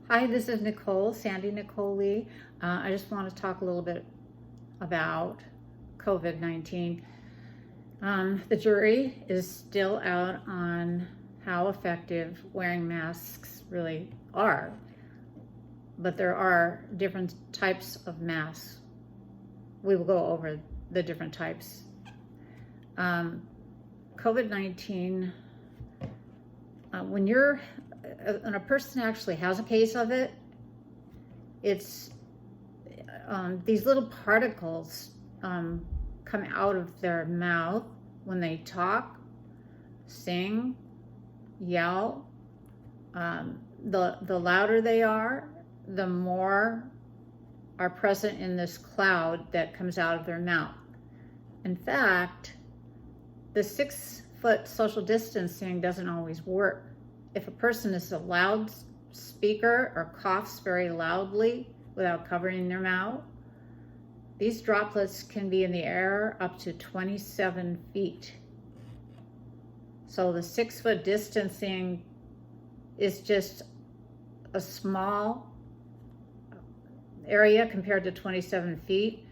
Hi, this is Nicole, Sandy Nicole Lee. I just want to talk a little bit about COVID-19. The jury is still out on how effective wearing masks really are, but there are different types of masks. We will go over the different types. COVID-19, when a person actually has a case of it, it's these little particles come out of their mouth when they talk, sing, yell. The louder they are, the more are present in this cloud that comes out of their mouth. In fact, the 6-foot social distancing doesn't always work. If a person is a loud speaker or coughs very loudly without covering their mouth, these droplets can be in the air up to 27 feet. So the 6-foot distancing is just a small area compared to 27 feet.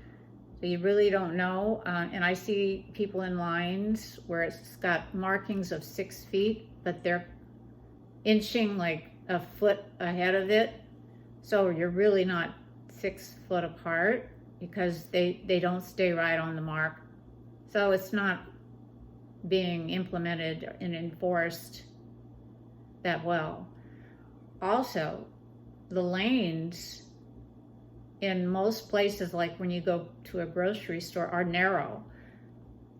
So you really don't know. And I see people in lines where it's got markings of 6 feet, but they're inching like a foot ahead of it. So you're really not 6 foot apart because they don't stay right on the mark. So it's not being implemented and enforced that well. Also, the lanes in most places, like when you go to a grocery store, are narrow.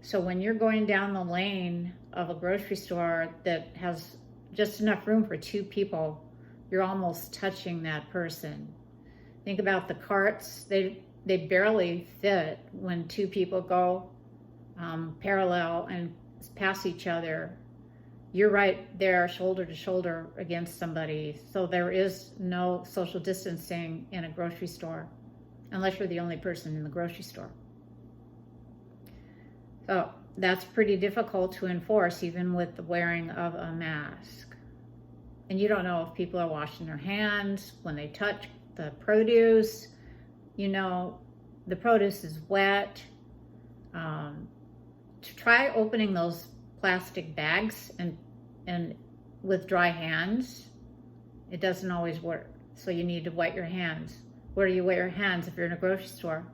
So when you're going down the lane of a grocery store that has just enough room for 2 people, you're almost touching that person. Think about the carts. They barely fit when 2 people go parallel and pass each other. You're right there shoulder to shoulder against somebody. So there is no social distancing in a grocery store unless you're the only person in the grocery store. So that's pretty difficult to enforce, even with the wearing of a mask. And you don't know if people are washing their hands when they touch the produce. You know, the produce is wet. To try opening those plastic bags and with dry hands, it doesn't always work. So you need to wet your hands. Where do you wet your hands if you're in a grocery store?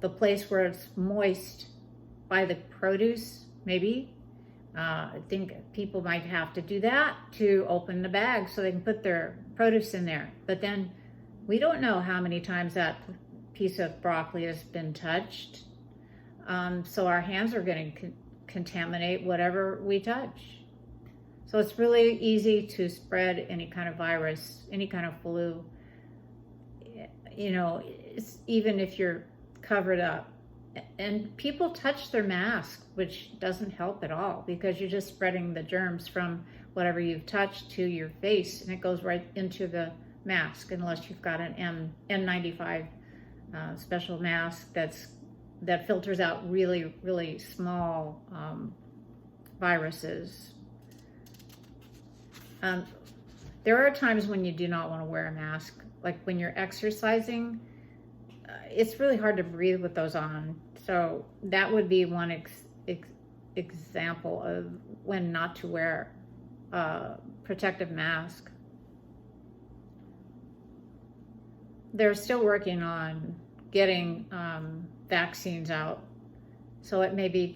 The place where it's moist by the produce, maybe. I think people might have to do that to open the bag so they can put their produce in there. But then we don't know how many times that piece of broccoli has been touched. So our hands are going to contaminate whatever we touch. So it's really easy to spread any kind of virus, any kind of flu. You know, even if you're covered up. And people touch their mask, which doesn't help at all because you're just spreading the germs from whatever you've touched to your face, and it goes right into the mask unless you've got an N95 special mask that filters out really, really small viruses. There are times when you do not want to wear a mask, like when you're exercising. It's really hard to breathe with those on. So that would be one example of when not to wear a protective mask. They're still working on getting vaccines out. So it may be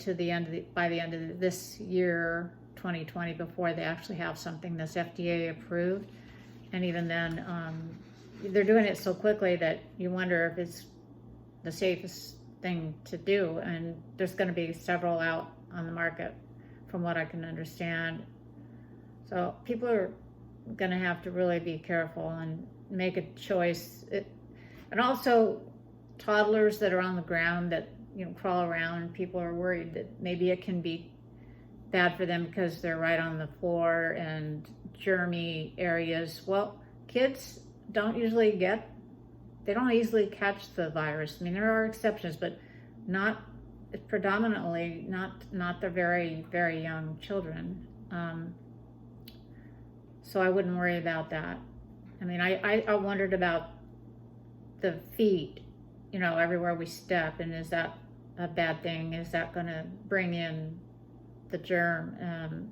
by the end of this year, 2020, before they actually have something that's FDA approved. And even then, they're doing it so quickly that you wonder if it's the safest thing to do. And there's going to be several out on the market from what I can understand. So people are going to have to really be careful and make a choice. And also toddlers that are on the ground that, you know, crawl around, people are worried that maybe it can be bad for them because they're right on the floor and germy areas. Well, kids don't easily catch the virus. I mean, there are exceptions, but predominantly not the very, very young children. So I wouldn't worry about that. I mean, I wondered about the feet, everywhere we step, and is that a bad thing? Is that going to bring in the germ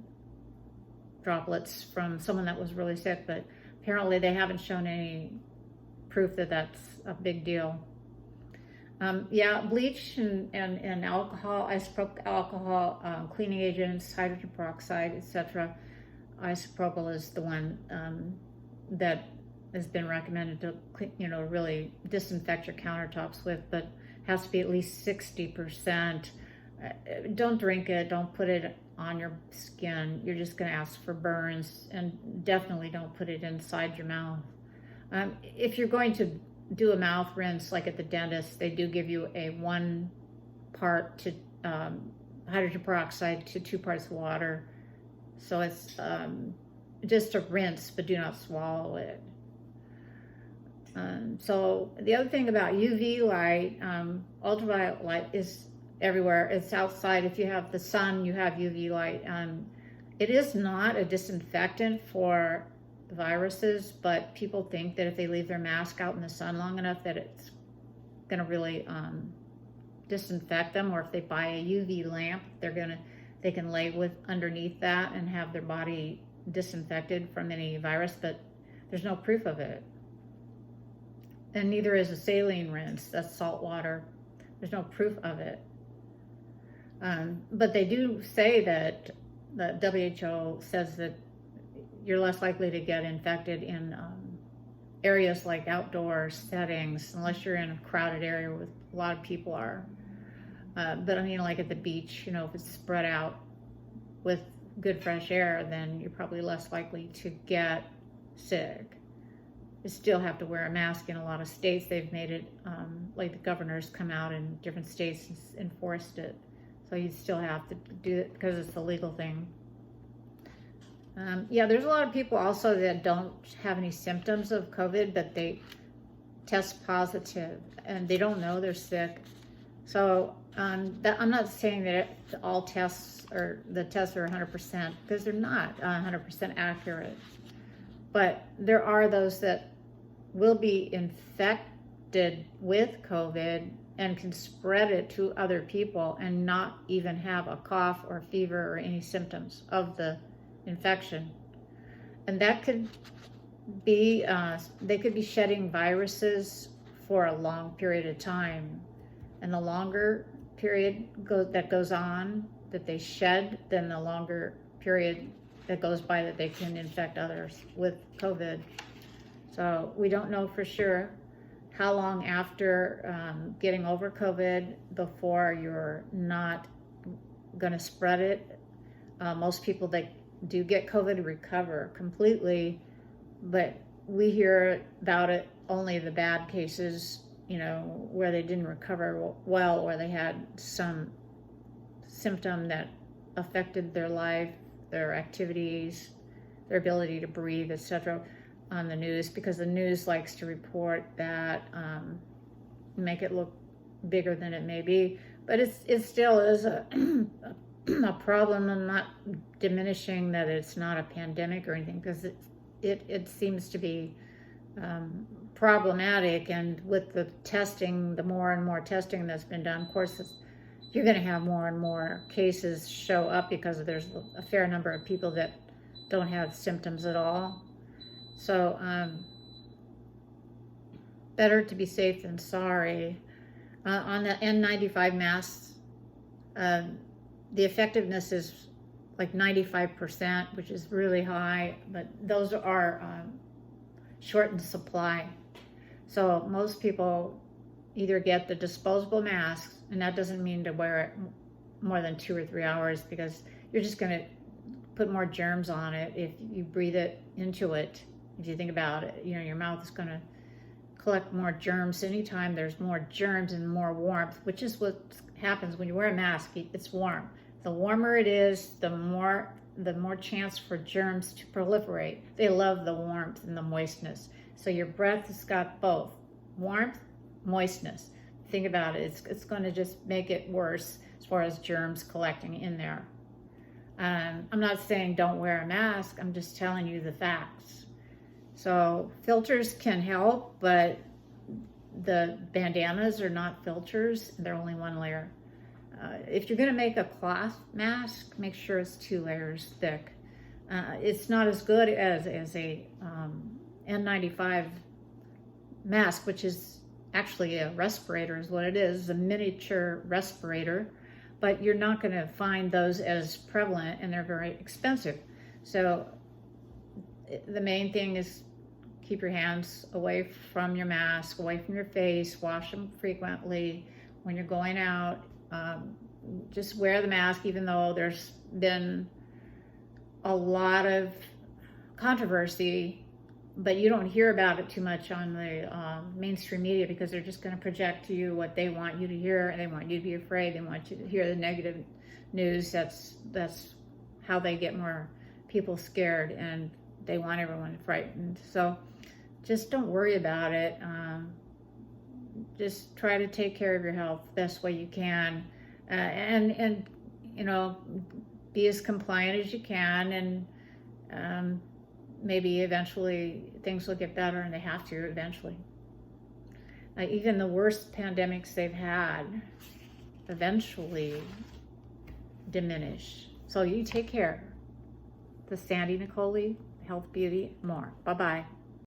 droplets from someone that was really sick? But apparently they haven't shown any proof that that's a big deal. Yeah, bleach and alcohol, isopropyl alcohol, cleaning agents, hydrogen peroxide, etc. Isopropyl is the one that has been recommended to, really disinfect your countertops with, but has to be at least 60%. Don't drink it. Don't put it on your skin. You're just going to ask for burns, and definitely don't put it inside your mouth. If you're going to do a mouth rinse, like at the dentist, they do give you a 1 part to hydrogen peroxide to 2 parts water. So it's just a rinse, but do not swallow it. So the other thing about UV light, ultraviolet light is everywhere. It's outside. If you have the sun, you have UV light. It is not a disinfectant for viruses, but people think that if they leave their mask out in the sun long enough that it's going to really disinfect them. Or if they buy a UV lamp, they can lay with underneath that and have their body disinfected from any virus, but there's no proof of it. And neither is a saline rinse. That's salt water. There's no proof of it. But they do say that the WHO says that you're less likely to get infected in areas like outdoor settings, unless you're in a crowded area where a lot of people are. But I mean, like at the beach, if it's spread out with good fresh air, then you're probably less likely to get sick. You still have to wear a mask in a lot of states. They've made it, like the governors come out in different states and enforced it. So you still have to do it because it's the legal thing. Yeah, there's a lot of people also that don't have any symptoms of COVID, but they test positive and they don't know they're sick. So I'm not saying that all tests or the tests are 100%, because they're not 100% accurate. But there are those that will be infected with COVID and can spread it to other people and not even have a cough or fever or any symptoms of the infection. And that could be, they could be shedding viruses for a long period of time. And the longer period that goes on that they shed, then the longer period that goes by that they can infect others with COVID. So we don't know for sure how long after getting over COVID before you're not going to spread it. Most people that do get COVID recover completely, but we hear about it only the bad cases, where they didn't recover well, or they had some symptom that affected their life, their activities, their ability to breathe, etc. on the news, because the news likes to report that, make it look bigger than it may be. But it still is a problem. I'm not diminishing that it's not a pandemic or anything, because it seems to be problematic. And with the testing, the more and more testing that's been done, of course, you're going to have more and more cases show up, because there's a fair number of people that don't have symptoms at all. So better to be safe than sorry. On the N95 masks, the effectiveness is like 95%, which is really high, but those are short in supply. So most people either get the disposable masks, and that doesn't mean to wear it more than 2 or 3 hours, because you're just going to put more germs on it if you breathe it into it. If you think about it, your mouth is going to collect more germs. Anytime there's more germs and more warmth, which is what happens when you wear a mask, it's warm. The warmer it is, the more chance for germs to proliferate. They love the warmth and the moistness. So your breath has got both warmth, moistness. Think about it. It's going to just make it worse as far as germs collecting in there. I'm not saying don't wear a mask. I'm just telling you the facts. So filters can help, but the bandanas are not filters. They're only one layer. If you're going to make a cloth mask, make sure it's 2 layers thick. It's not as good as a N95 mask, which is actually a respirator is what it is, a miniature respirator, but you're not going to find those as prevalent, and they're very expensive. So the main thing is keep your hands away from your mask, away from your face, wash them frequently. When you're going out, just wear the mask, even though there's been a lot of controversy, but you don't hear about it too much on the mainstream media, because they're just going to project to you what they want you to hear, and they want you to be afraid. They want you to hear the negative news. That's how they get more people scared, and they want everyone frightened. So just don't worry about it. Just try to take care of your health best way you can, and you know, be as compliant as you can, and maybe eventually things will get better, and they have to eventually. Even the worst pandemics they've had eventually diminish. So you take care. The Sandy Nicole, Health, Beauty, more. Bye-bye.